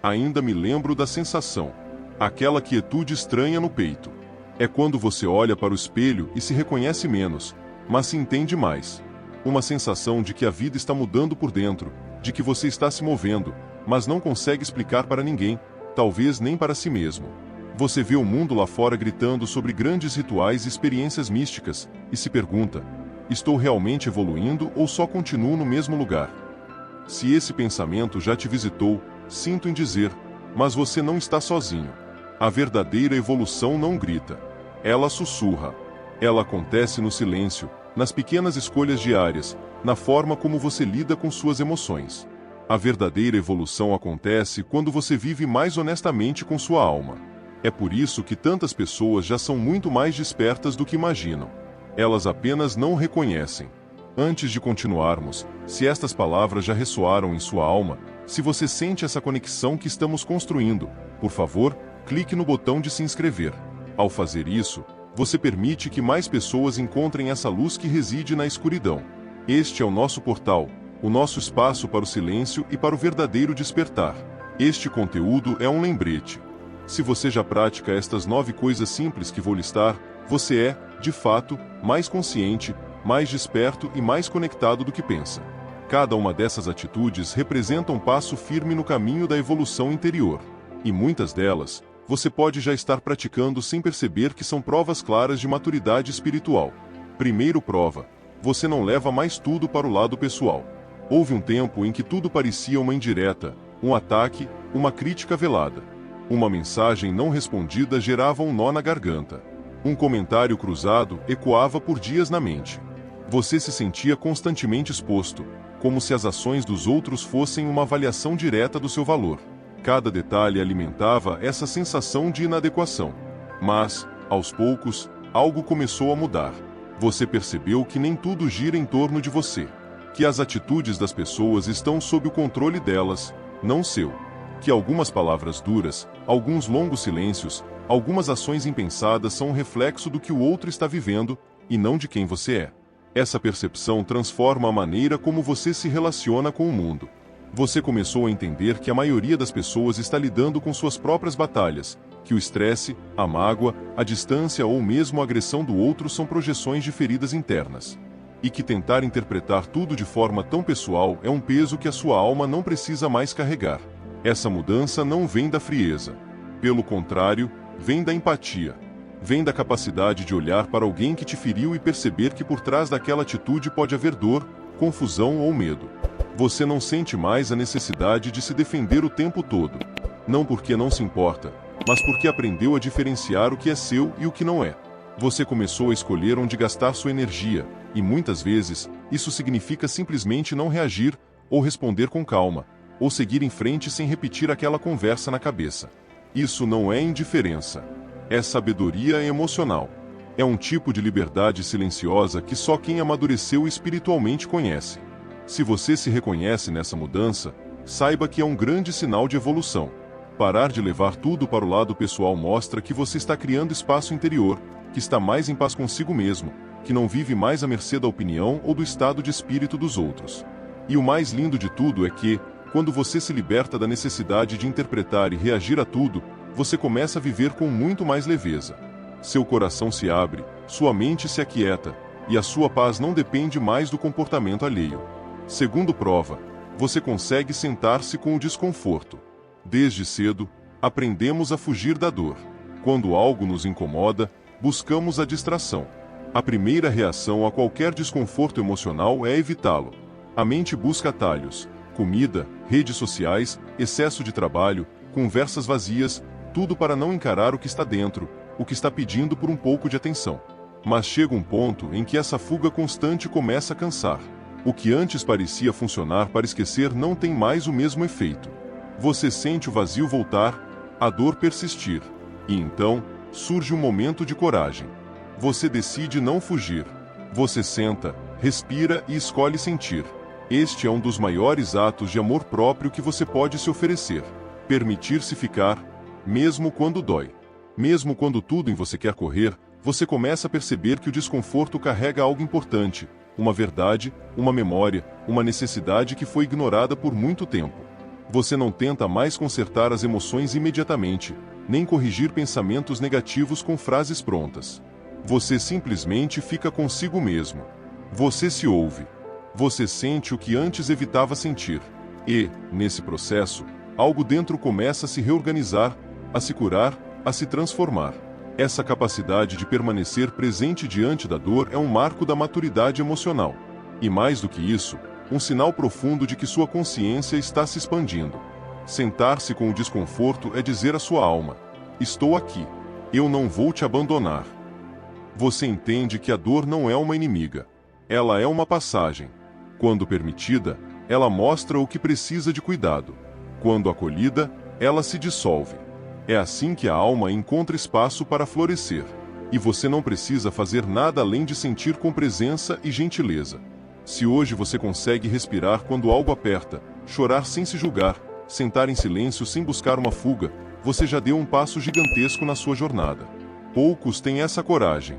Ainda me lembro da sensação. Aquela quietude estranha no peito. É quando você olha para o espelho e se reconhece menos, mas se entende mais. Uma sensação de que a vida está mudando por dentro, de que você está se movendo, mas não consegue explicar para ninguém, talvez nem para si mesmo. Você vê o mundo lá fora gritando sobre grandes rituais e experiências místicas, e se pergunta: estou realmente evoluindo ou só continuo no mesmo lugar? Se esse pensamento já te visitou, sinto em dizer, mas você não está sozinho. A verdadeira evolução não grita. Ela sussurra. Ela acontece no silêncio, nas pequenas escolhas diárias, na forma como você lida com suas emoções. A verdadeira evolução acontece quando você vive mais honestamente com sua alma. É por isso que tantas pessoas já são muito mais despertas do que imaginam. Elas apenas não reconhecem. Antes de continuarmos, se estas palavras já ressoaram em sua alma, se você sente essa conexão que estamos construindo, por favor, clique no botão de se inscrever. Ao fazer isso, você permite que mais pessoas encontrem essa luz que reside na escuridão. Este é o nosso portal, o nosso espaço para o silêncio e para o verdadeiro despertar. Este conteúdo é um lembrete. Se você já pratica estas 9 coisas simples que vou listar, você é, de fato, mais consciente, mais desperto e mais conectado do que pensa. Cada uma dessas atitudes representa um passo firme no caminho da evolução interior. E muitas delas, você pode já estar praticando sem perceber que são provas claras de maturidade espiritual. Primeiro prova: você não leva mais tudo para o lado pessoal. Houve um tempo em que tudo parecia uma indireta, um ataque, uma crítica velada. Uma mensagem não respondida gerava um nó na garganta. Um comentário cruzado ecoava por dias na mente. Você se sentia constantemente exposto, como se as ações dos outros fossem uma avaliação direta do seu valor. Cada detalhe alimentava essa sensação de inadequação. Mas, aos poucos, algo começou a mudar. Você percebeu que nem tudo gira em torno de você. Que as atitudes das pessoas estão sob o controle delas, não seu. Que algumas palavras duras, alguns longos silêncios, algumas ações impensadas são um reflexo do que o outro está vivendo, e não de quem você é. Essa percepção transforma a maneira como você se relaciona com o mundo. Você começou a entender que a maioria das pessoas está lidando com suas próprias batalhas, que o estresse, a mágoa, a distância ou mesmo a agressão do outro são projeções de feridas internas. E que tentar interpretar tudo de forma tão pessoal é um peso que a sua alma não precisa mais carregar. Essa mudança não vem da frieza. Pelo contrário, vem da empatia. Vem da capacidade de olhar para alguém que te feriu e perceber que por trás daquela atitude pode haver dor, confusão ou medo. Você não sente mais a necessidade de se defender o tempo todo. Não porque não se importa, mas porque aprendeu a diferenciar o que é seu e o que não é. Você começou a escolher onde gastar sua energia, e muitas vezes, isso significa simplesmente não reagir, ou responder com calma, ou seguir em frente sem repetir aquela conversa na cabeça. Isso não é indiferença. É sabedoria emocional. É um tipo de liberdade silenciosa que só quem amadureceu espiritualmente conhece. Se você se reconhece nessa mudança, saiba que é um grande sinal de evolução. Parar de levar tudo para o lado pessoal mostra que você está criando espaço interior, que está mais em paz consigo mesmo, que não vive mais à mercê da opinião ou do estado de espírito dos outros. E o mais lindo de tudo é que, quando você se liberta da necessidade de interpretar e reagir a tudo, você começa a viver com muito mais leveza. Seu coração se abre, sua mente se aquieta, e a sua paz não depende mais do comportamento alheio. Segundo prova, você consegue sentar-se com o desconforto. Desde cedo, aprendemos a fugir da dor. Quando algo nos incomoda, buscamos a distração. A primeira reação a qualquer desconforto emocional é evitá-lo. A mente busca atalhos: comida, redes sociais, excesso de trabalho, conversas vazias, tudo para não encarar o que está dentro, o que está pedindo por um pouco de atenção. Mas chega um ponto em que essa fuga constante começa a cansar. O que antes parecia funcionar para esquecer não tem mais o mesmo efeito. Você sente o vazio voltar, a dor persistir. E então, surge um momento de coragem. Você decide não fugir. Você senta, respira e escolhe sentir. Este é um dos maiores atos de amor próprio que você pode se oferecer. Permitir-se ficar, mesmo quando dói. Mesmo quando tudo em você quer correr, você começa a perceber que o desconforto carrega algo importante, uma verdade, uma memória, uma necessidade que foi ignorada por muito tempo. Você não tenta mais consertar as emoções imediatamente, nem corrigir pensamentos negativos com frases prontas. Você simplesmente fica consigo mesmo. Você se ouve. Você sente o que antes evitava sentir. E, nesse processo, algo dentro começa a se reorganizar, a se curar, a se transformar. Essa capacidade de permanecer presente diante da dor é um marco da maturidade emocional. E mais do que isso, um sinal profundo de que sua consciência está se expandindo. Sentar-se com o desconforto é dizer à sua alma: estou aqui. Eu não vou te abandonar. Você entende que a dor não é uma inimiga. Ela é uma passagem. Quando permitida, ela mostra o que precisa de cuidado. Quando acolhida, ela se dissolve. É assim que a alma encontra espaço para florescer. E você não precisa fazer nada além de sentir com presença e gentileza. Se hoje você consegue respirar quando algo aperta, chorar sem se julgar, sentar em silêncio sem buscar uma fuga, você já deu um passo gigantesco na sua jornada. Poucos têm essa coragem.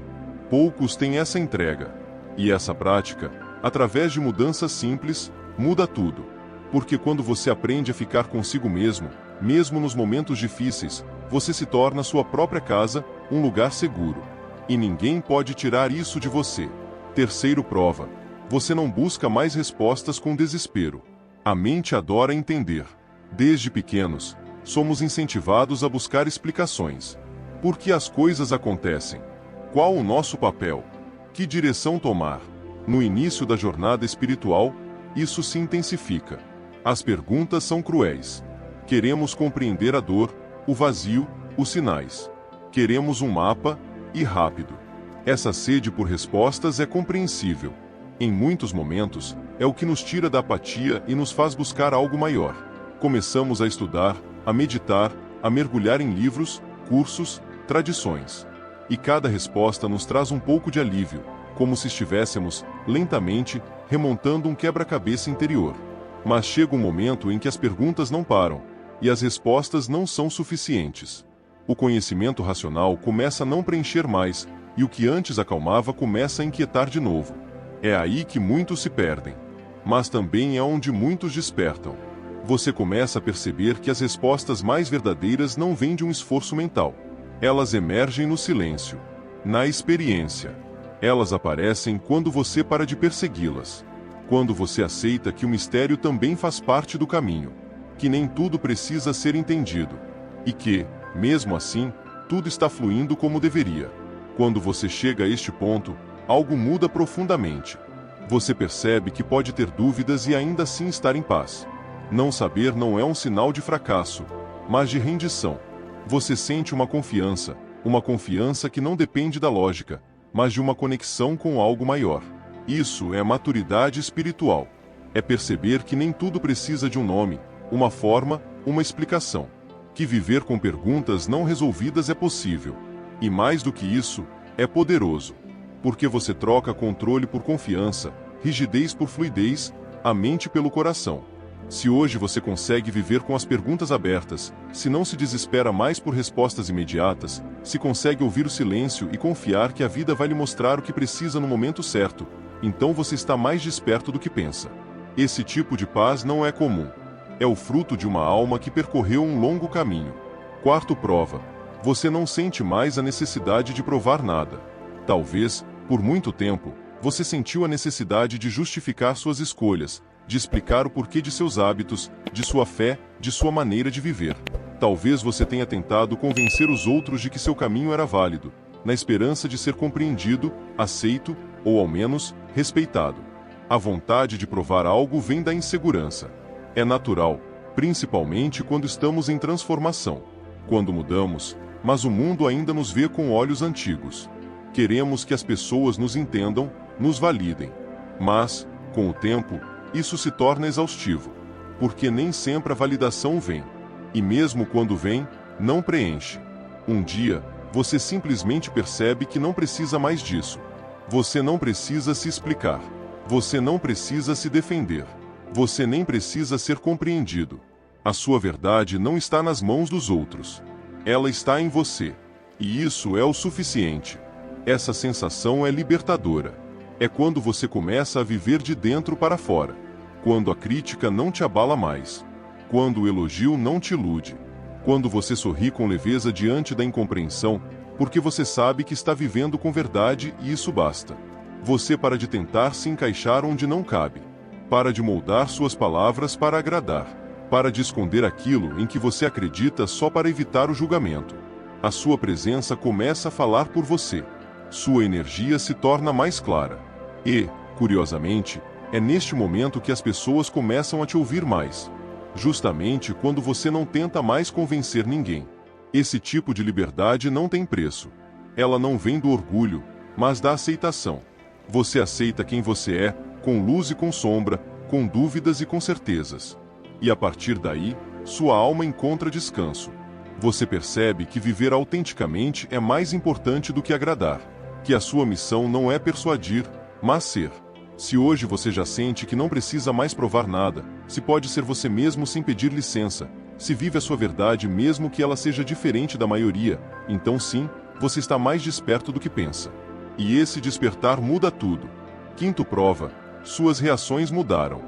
Poucos têm essa entrega. E essa prática, através de mudanças simples, muda tudo. Porque quando você aprende a ficar consigo mesmo, mesmo nos momentos difíceis, você se torna sua própria casa, um lugar seguro. E ninguém pode tirar isso de você. Terceiro prova. Você não busca mais respostas com desespero. A mente adora entender. Desde pequenos, somos incentivados a buscar explicações. Por que as coisas acontecem? Qual o nosso papel? Que direção tomar? No início da jornada espiritual, isso se intensifica. As perguntas são cruéis. Queremos compreender a dor, o vazio, os sinais. Queremos um mapa, e rápido. Essa sede por respostas é compreensível. Em muitos momentos, é o que nos tira da apatia e nos faz buscar algo maior. Começamos a estudar, a meditar, a mergulhar em livros, cursos, tradições. E cada resposta nos traz um pouco de alívio, como se estivéssemos, lentamente, remontando um quebra-cabeça interior. Mas chega um momento em que as perguntas não param, e as respostas não são suficientes. O conhecimento racional começa a não preencher mais, e o que antes acalmava começa a inquietar de novo. É aí que muitos se perdem. Mas também é onde muitos despertam. Você começa a perceber que as respostas mais verdadeiras não vêm de um esforço mental. Elas emergem no silêncio, na experiência. Elas aparecem quando você para de persegui-las. Quando você aceita que o mistério também faz parte do caminho. Que nem tudo precisa ser entendido. E que, mesmo assim, tudo está fluindo como deveria. Quando você chega a este ponto, algo muda profundamente. Você percebe que pode ter dúvidas e ainda assim estar em paz. Não saber não é um sinal de fracasso, mas de rendição. Você sente uma confiança que não depende da lógica, mas de uma conexão com algo maior. Isso é maturidade espiritual. É perceber que nem tudo precisa de um nome, uma forma, uma explicação. Que viver com perguntas não resolvidas é possível. E mais do que isso, é poderoso. Porque você troca controle por confiança, rigidez por fluidez, a mente pelo coração. Se hoje você consegue viver com as perguntas abertas, se não se desespera mais por respostas imediatas, se consegue ouvir o silêncio e confiar que a vida vai lhe mostrar o que precisa no momento certo, então você está mais desperto do que pensa. Esse tipo de paz não é comum. É o fruto de uma alma que percorreu um longo caminho. Quarto prova. Você não sente mais a necessidade de provar nada. Talvez, por muito tempo, você sentiu a necessidade de justificar suas escolhas, de explicar o porquê de seus hábitos, de sua fé, de sua maneira de viver. Talvez você tenha tentado convencer os outros de que seu caminho era válido, na esperança de ser compreendido, aceito, ou ao menos, respeitado. A vontade de provar algo vem da insegurança. É natural, principalmente quando estamos em transformação. Quando mudamos, mas o mundo ainda nos vê com olhos antigos. Queremos que as pessoas nos entendam, nos validem. Mas, com o tempo, isso se torna exaustivo. Porque nem sempre a validação vem. E mesmo quando vem, não preenche. Um dia, você simplesmente percebe que não precisa mais disso. Você não precisa se explicar. Você não precisa se defender. Você nem precisa ser compreendido. A sua verdade não está nas mãos dos outros. Ela está em você. E isso é o suficiente. Essa sensação é libertadora. É quando você começa a viver de dentro para fora. Quando a crítica não te abala mais. quando o elogio não te ilude. Quando você sorri com leveza diante da incompreensão, porque você sabe que está vivendo com verdade e isso basta. Você para de tentar se encaixar onde não cabe. Para de moldar suas palavras para agradar. Para de esconder aquilo em que você acredita só para evitar o julgamento. A sua presença começa a falar por você. Sua energia se torna mais clara. E, curiosamente, é neste momento que as pessoas começam a te ouvir mais. Justamente quando você não tenta mais convencer ninguém. Esse tipo de liberdade não tem preço. Ela não vem do orgulho, mas da aceitação. Você aceita quem você é, com luz e com sombra, com dúvidas e com certezas. E a partir daí, sua alma encontra descanso. Você percebe que viver autenticamente é mais importante do que agradar. Que a sua missão não é persuadir, mas ser. Se hoje você já sente que não precisa mais provar nada, se pode ser você mesmo sem pedir licença, se vive a sua verdade mesmo que ela seja diferente da maioria, então sim, você está mais desperto do que pensa. E esse despertar muda tudo. Quinto prova, suas reações mudaram.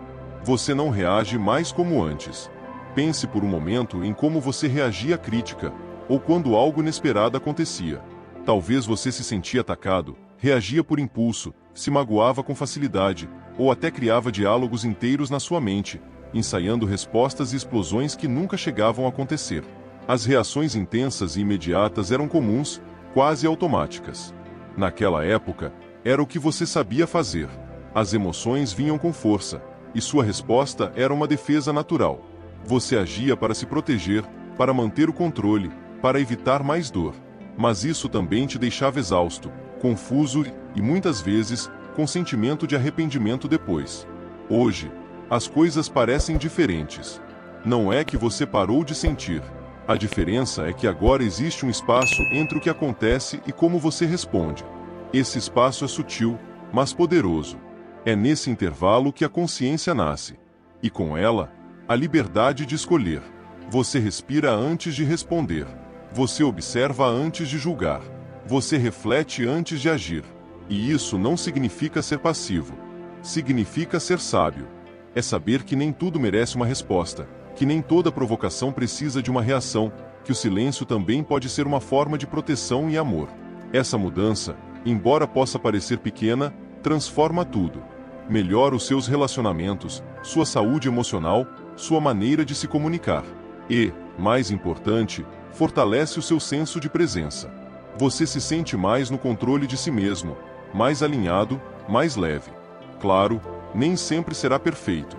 Você não reage mais como antes. Pense por um momento em como você reagia à crítica, ou quando algo inesperado acontecia. Talvez você se sentia atacado, reagia por impulso, se magoava com facilidade, ou até criava diálogos inteiros na sua mente, ensaiando respostas e explosões que nunca chegavam a acontecer. As reações intensas e imediatas eram comuns, quase automáticas. Naquela época, era o que você sabia fazer. As emoções vinham com força, e sua resposta era uma defesa natural. Você agia para se proteger, para manter o controle, para evitar mais dor. Mas isso também te deixava exausto, confuso e, muitas vezes, com sentimento de arrependimento depois. Hoje, as coisas parecem diferentes. Não é que você parou de sentir. A diferença é que agora existe um espaço entre o que acontece e como você responde. Esse espaço é sutil, mas poderoso. É nesse intervalo que a consciência nasce. E com ela, a liberdade de escolher. Você respira antes de responder. Você observa antes de julgar. Você reflete antes de agir. E isso não significa ser passivo. Significa ser sábio. É saber que nem tudo merece uma resposta, que nem toda provocação precisa de uma reação, que o silêncio também pode ser uma forma de proteção e amor. Essa mudança, embora possa parecer pequena, transforma tudo. Melhora os seus relacionamentos, sua saúde emocional, sua maneira de se comunicar. E, mais importante, fortalece o seu senso de presença. Você se sente mais no controle de si mesmo, mais alinhado, mais leve. Claro, nem sempre será perfeito.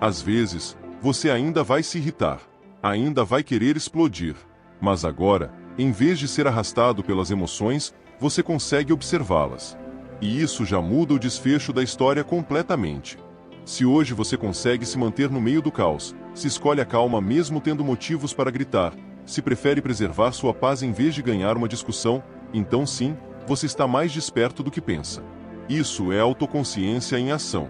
Às vezes, você ainda vai se irritar, ainda vai querer explodir. Mas agora, em vez de ser arrastado pelas emoções, você consegue observá-las. E isso já muda o desfecho da história completamente. Se hoje você consegue se manter no meio do caos, se escolhe a calma mesmo tendo motivos para gritar, se prefere preservar sua paz em vez de ganhar uma discussão, então sim, você está mais desperto do que pensa. Isso é autoconsciência em ação.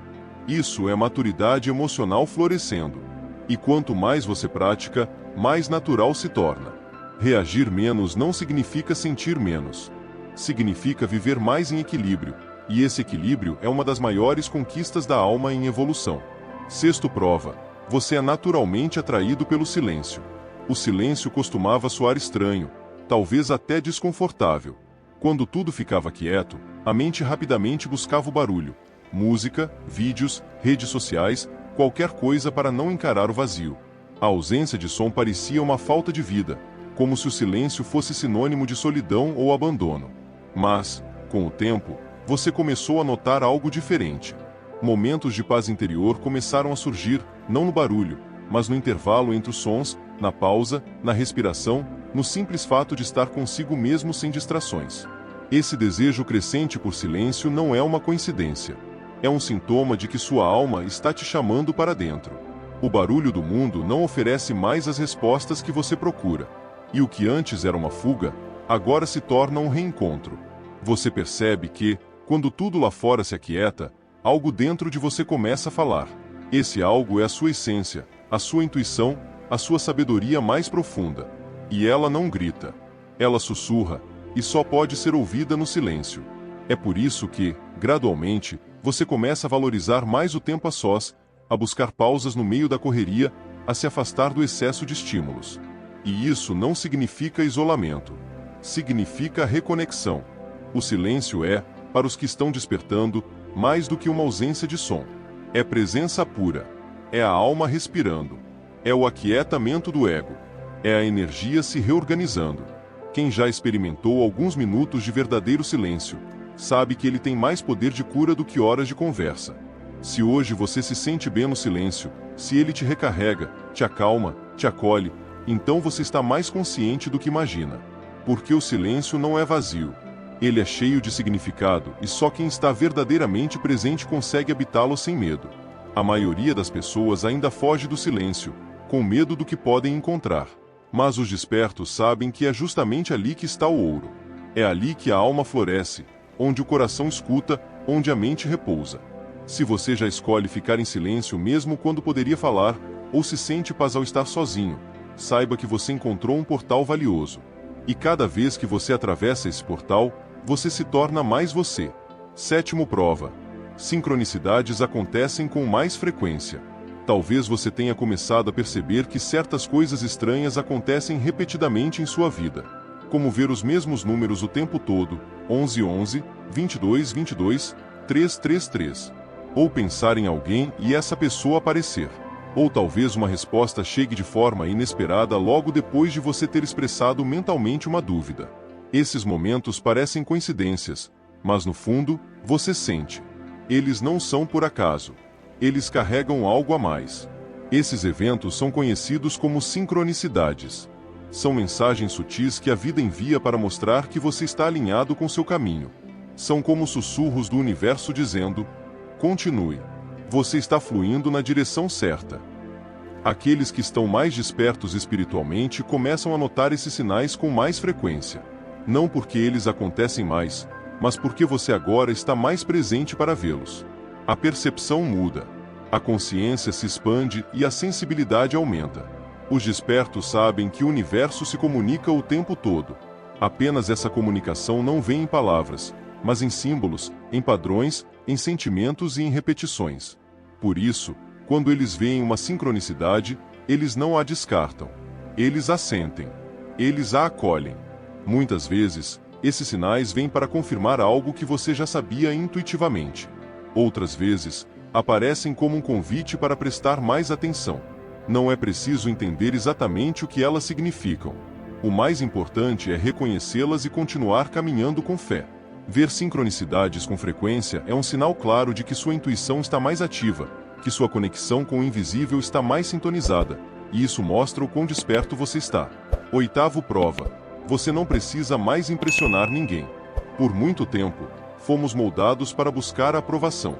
Isso é maturidade emocional florescendo. E quanto mais você pratica, mais natural se torna. Reagir menos não significa sentir menos. Significa viver mais em equilíbrio, e esse equilíbrio é uma das maiores conquistas da alma em evolução. Sexto prova, você é naturalmente atraído pelo silêncio. O silêncio costumava soar estranho, talvez até desconfortável. Quando tudo ficava quieto, a mente rapidamente buscava o barulho. Música, vídeos, redes sociais, qualquer coisa para não encarar o vazio. A ausência de som parecia uma falta de vida, como se o silêncio fosse sinônimo de solidão ou abandono. Mas, com o tempo, você começou a notar algo diferente. Momentos de paz interior começaram a surgir, não no barulho, mas no intervalo entre os sons, na pausa, na respiração, no simples fato de estar consigo mesmo sem distrações. Esse desejo crescente por silêncio não é uma coincidência. É um sintoma de que sua alma está te chamando para dentro. O barulho do mundo não oferece mais as respostas que você procura. E o que antes era uma fuga, agora se torna um reencontro. Você percebe que, quando tudo lá fora se aquieta, algo dentro de você começa a falar. Esse algo é a sua essência, a sua intuição, a sua sabedoria mais profunda. E ela não grita. Ela sussurra, e só pode ser ouvida no silêncio. É por isso que, gradualmente, você começa a valorizar mais o tempo a sós, a buscar pausas no meio da correria, a se afastar do excesso de estímulos. E isso não significa isolamento. Significa reconexão. O silêncio é, para os que estão despertando, mais do que uma ausência de som. É presença pura. É a alma respirando. É o aquietamento do ego. É a energia se reorganizando. Quem já experimentou alguns minutos de verdadeiro silêncio, sabe que ele tem mais poder de cura do que horas de conversa. Se hoje você se sente bem no silêncio, se ele te recarrega, te acalma, te acolhe, então você está mais consciente do que imagina. Porque o silêncio não é vazio. Ele é cheio de significado e só quem está verdadeiramente presente consegue habitá-lo sem medo. A maioria das pessoas ainda foge do silêncio, com medo do que podem encontrar. Mas os despertos sabem que é justamente ali que está o ouro. É ali que a alma floresce, onde o coração escuta, onde a mente repousa. Se você já escolhe ficar em silêncio mesmo quando poderia falar, ou se sente paz ao estar sozinho, saiba que você encontrou um portal valioso. E cada vez que você atravessa esse portal, você se torna mais você. 7ª prova. Sincronicidades acontecem com mais frequência. Talvez você tenha começado a perceber que certas coisas estranhas acontecem repetidamente em sua vida. Como ver os mesmos números o tempo todo, 1111, 2222, 333. Ou pensar em alguém e essa pessoa aparecer. Ou talvez uma resposta chegue de forma inesperada logo depois de você ter expressado mentalmente uma dúvida. Esses momentos parecem coincidências, mas no fundo, você sente. Eles não são por acaso. Eles carregam algo a mais. Esses eventos são conhecidos como sincronicidades. São mensagens sutis que a vida envia para mostrar que você está alinhado com seu caminho. São como sussurros do universo dizendo: continue. Você está fluindo na direção certa. Aqueles que estão mais despertos espiritualmente começam a notar esses sinais com mais frequência. Não porque eles acontecem mais, mas porque você agora está mais presente para vê-los. A percepção muda. A consciência se expande e a sensibilidade aumenta. Os despertos sabem que o universo se comunica o tempo todo. Apenas essa comunicação não vem em palavras, mas em símbolos, em padrões, em sentimentos e em repetições. Por isso, quando eles veem uma sincronicidade, eles não a descartam. Eles a sentem. Eles a acolhem. Muitas vezes, esses sinais vêm para confirmar algo que você já sabia intuitivamente. Outras vezes, aparecem como um convite para prestar mais atenção. Não é preciso entender exatamente o que elas significam. O mais importante é reconhecê-las e continuar caminhando com fé. Ver sincronicidades com frequência é um sinal claro de que sua intuição está mais ativa, que sua conexão com o invisível está mais sintonizada, e isso mostra o quão desperto você está. 8ª prova. Você não precisa mais impressionar ninguém. Por muito tempo, fomos moldados para buscar a aprovação.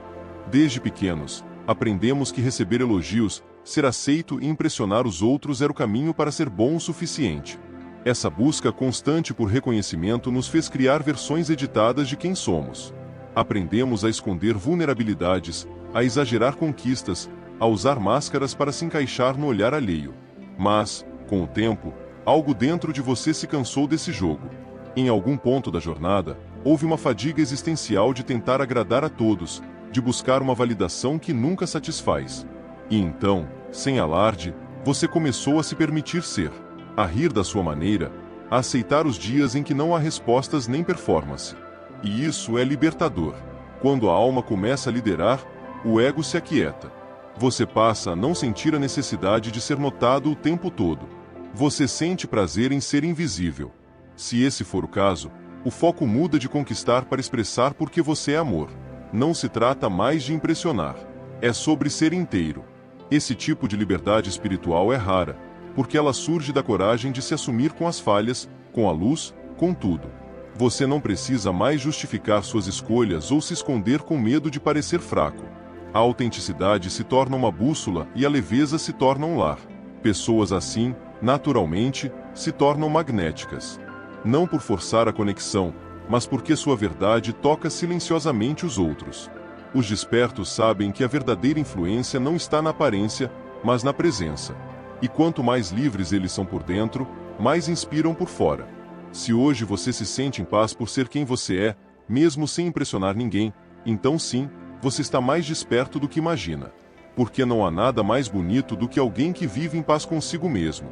Desde pequenos, aprendemos que receber elogios, ser aceito e impressionar os outros era o caminho para ser bom o suficiente. Essa busca constante por reconhecimento nos fez criar versões editadas de quem somos. Aprendemos a esconder vulnerabilidades, a exagerar conquistas, a usar máscaras para se encaixar no olhar alheio. Mas, com o tempo, algo dentro de você se cansou desse jogo. Em algum ponto da jornada, houve uma fadiga existencial de tentar agradar a todos, de buscar uma validação que nunca satisfaz. E então, sem alarde, você começou a se permitir ser, a rir da sua maneira, a aceitar os dias em que não há respostas nem performance. E isso é libertador. Quando a alma começa a liderar, o ego se aquieta. Você passa a não sentir a necessidade de ser notado o tempo todo. Você sente prazer em ser invisível. Se esse for o caso, o foco muda de conquistar para expressar porque você é amor. Não se trata mais de impressionar. É sobre ser inteiro. Esse tipo de liberdade espiritual é rara, porque ela surge da coragem de se assumir com as falhas, com a luz, com tudo. Você não precisa mais justificar suas escolhas ou se esconder com medo de parecer fraco. A autenticidade se torna uma bússola e a leveza se torna um lar. Pessoas assim, naturalmente, se tornam magnéticas. Não por forçar a conexão, mas porque sua verdade toca silenciosamente os outros. Os despertos sabem que a verdadeira influência não está na aparência, mas na presença. E quanto mais livres eles são por dentro, mais inspiram por fora. Se hoje você se sente em paz por ser quem você é, mesmo sem impressionar ninguém, então sim, você está mais desperto do que imagina. Porque não há nada mais bonito do que alguém que vive em paz consigo mesmo.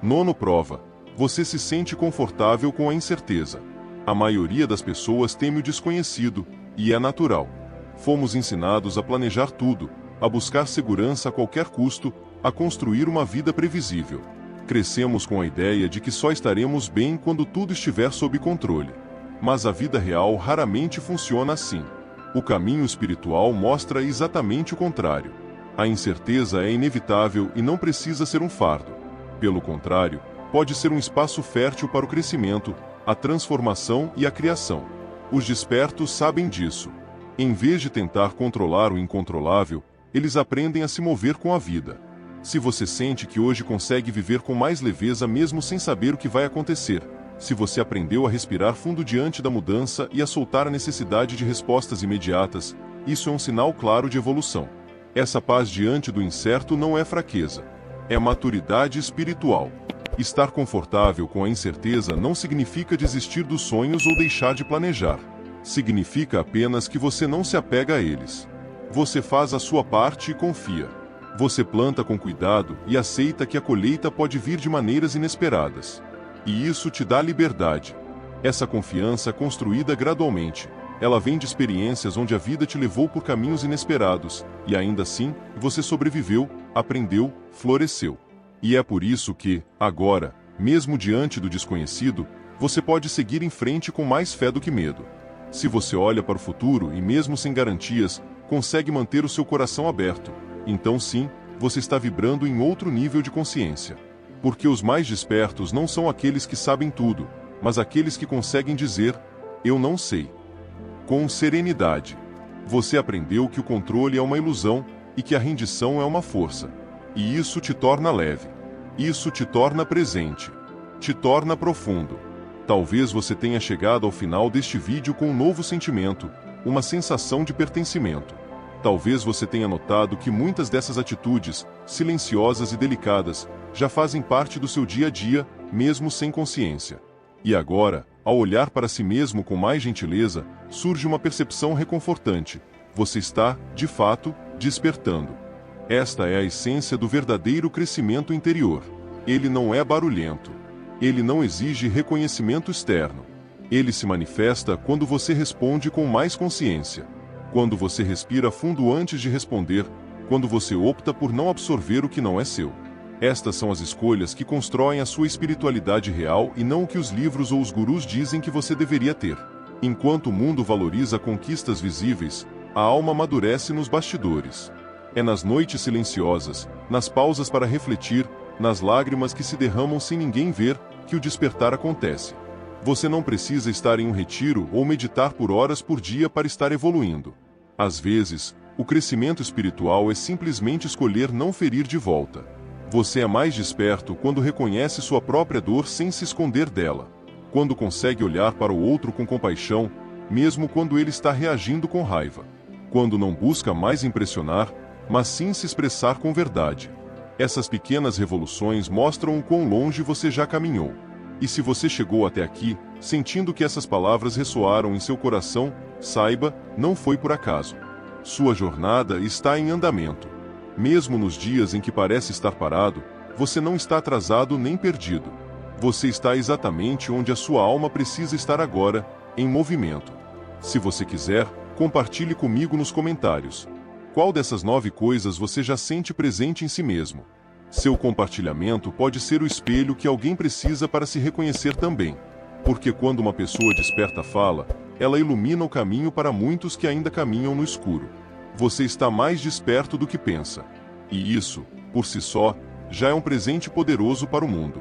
Nono prova. Você se sente confortável com a incerteza. A maioria das pessoas teme o desconhecido, e é natural. Fomos ensinados a planejar tudo, a buscar segurança a qualquer custo, a construir uma vida previsível. Crescemos com a ideia de que só estaremos bem quando tudo estiver sob controle. Mas a vida real raramente funciona assim. O caminho espiritual mostra exatamente o contrário. A incerteza é inevitável e não precisa ser um fardo. Pelo contrário, pode ser um espaço fértil para o crescimento, a transformação e a criação. Os despertos sabem disso. Em vez de tentar controlar o incontrolável, eles aprendem a se mover com a vida. Se você sente que hoje consegue viver com mais leveza mesmo sem saber o que vai acontecer, se você aprendeu a respirar fundo diante da mudança e a soltar a necessidade de respostas imediatas, isso é um sinal claro de evolução. Essa paz diante do incerto não é fraqueza. É maturidade espiritual. Estar confortável com a incerteza não significa desistir dos sonhos ou deixar de planejar. Significa apenas que você não se apega a eles. Você faz a sua parte e confia. Você planta com cuidado e aceita que a colheita pode vir de maneiras inesperadas. E isso te dá liberdade. Essa confiança é construída gradualmente. Ela vem de experiências onde a vida te levou por caminhos inesperados, e ainda assim, você sobreviveu, aprendeu, floresceu. E é por isso que, agora, mesmo diante do desconhecido, você pode seguir em frente com mais fé do que medo. Se você olha para o futuro e mesmo sem garantias, consegue manter o seu coração aberto, então sim, você está vibrando em outro nível de consciência. Porque os mais despertos não são aqueles que sabem tudo, mas aqueles que conseguem dizer, eu não sei. Com serenidade. Você aprendeu que o controle é uma ilusão e que a rendição é uma força. E isso te torna leve. Isso te torna presente. Te torna profundo. Talvez você tenha chegado ao final deste vídeo com um novo sentimento, uma sensação de pertencimento. Talvez você tenha notado que muitas dessas atitudes, silenciosas e delicadas, já fazem parte do seu dia a dia, mesmo sem consciência. E agora, ao olhar para si mesmo com mais gentileza, surge uma percepção reconfortante. Você está, de fato, despertando. Esta é a essência do verdadeiro crescimento interior. Ele não é barulhento. Ele não exige reconhecimento externo. Ele se manifesta quando você responde com mais consciência. Quando você respira fundo antes de responder, quando você opta por não absorver o que não é seu. Estas são as escolhas que constroem a sua espiritualidade real e não o que os livros ou os gurus dizem que você deveria ter. Enquanto o mundo valoriza conquistas visíveis, a alma amadurece nos bastidores. É nas noites silenciosas, nas pausas para refletir, nas lágrimas que se derramam sem ninguém ver, que o despertar acontece. Você não precisa estar em um retiro ou meditar por horas por dia para estar evoluindo. Às vezes, o crescimento espiritual é simplesmente escolher não ferir de volta. Você é mais desperto quando reconhece sua própria dor sem se esconder dela. Quando consegue olhar para o outro com compaixão, mesmo quando ele está reagindo com raiva. Quando não busca mais impressionar, mas sim se expressar com verdade. Essas pequenas revoluções mostram o quão longe você já caminhou. E se você chegou até aqui, sentindo que essas palavras ressoaram em seu coração, saiba, não foi por acaso. Sua jornada está em andamento. Mesmo nos dias em que parece estar parado, você não está atrasado nem perdido. Você está exatamente onde a sua alma precisa estar agora, em movimento. Se você quiser, compartilhe comigo nos comentários. Qual dessas 9 coisas você já sente presente em si mesmo? Seu compartilhamento pode ser o espelho que alguém precisa para se reconhecer também. Porque quando uma pessoa desperta fala, ela ilumina o caminho para muitos que ainda caminham no escuro. Você está mais desperto do que pensa. E isso, por si só, já é um presente poderoso para o mundo.